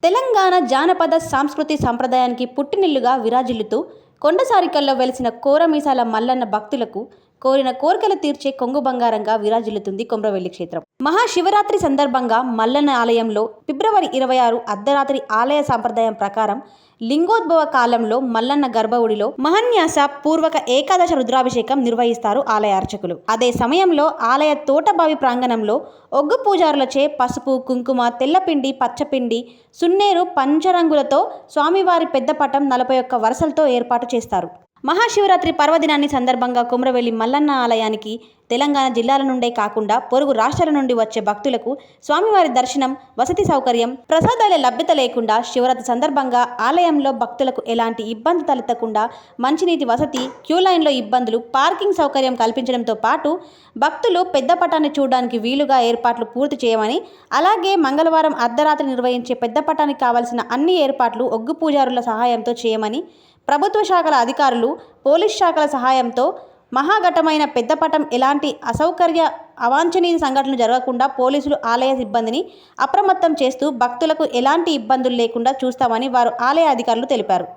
తెలంగాణ జానపద సంస్కృతి సంప్రదాయానికి పుట్టినిల్లుగా విరాజిల్లుతూ కొండసారికల్లో వెలిసిన కోరమీసాల మల్లన్న భక్తులకు కోరిన కోరికలు తీర్చే కొంగు బంగారంగా విరాజిల్లుతుంది కొమ్రవెల్లి క్షేత్రం. మహాశివరాత్రి సందర్భంగా మల్లన్న ఆలయంలో ఫిబ్రవరి 26 అర్ధరాత్రి ఆలయ సంప్రదాయం ప్రకారం లింగోద్భవ కాలంలో మల్లన్న గర్భగుడిలో మహన్యాస పూర్వక ఏకాదశ రుద్రాభిషేకం నిర్వహిస్తారు ఆలయ అర్చకులు. అదే సమయంలో ఆలయ తోటబావి ప్రాంగణంలో ఒగ్గు పూజారులచే పసుపు, కుంకుమ, తెల్లపిండి, పచ్చపిండి, సున్నేరు, పంచరంగులతో స్వామివారి పెద్ద పటం 41 వరసలతో ఏర్పాటు చేస్తారు. మహాశివరాత్రి పర్వదినాన్ని సందర్భంగా కొమ్రవెల్లి మల్లన్న ఆలయానికి తెలంగాణ జిల్లాల నుండే కాకుండా పొరుగు రాష్ట్రాల నుండి వచ్చే భక్తులకు స్వామివారి దర్శనం, వసతి సౌకర్యం, ప్రసాదాల లభ్యత లేకుండా శివరాత్రి సందర్భంగా ఆలయంలో భక్తులకు ఎలాంటి ఇబ్బంది తలెత్తకుండా మంచినీటి వసతి, క్యూలైన్లో ఇబ్బందులు, పార్కింగ్ సౌకర్యం కల్పించడంతో పాటు భక్తులు పెద్ద పటాన్ని చూడడానికి వీలుగా ఏర్పాట్లు పూర్తి చేయమని, అలాగే మంగళవారం అర్ధరాత్రి నిర్వహించే పెద్ద పటానికి కావాల్సిన అన్ని ఏర్పాట్లు ఒగ్గు పూజారుల సహాయంతో చేయమని ప్రభుత్వ శాఖల అధికారులు, పోలీస్ శాఖల సహాయంతో మహాఘటమైన పెద్దపటం ఎలాంటి అసౌకర్య, అవాంఛనీయ సంఘటనలు జరగకుండా పోలీసులు ఆలయ సిబ్బందిని అప్రమత్తం చేస్తూ భక్తులకు ఎలాంటి ఇబ్బందులు లేకుండా చూస్తామని వారు ఆలయ అధికారులు తెలిపారు.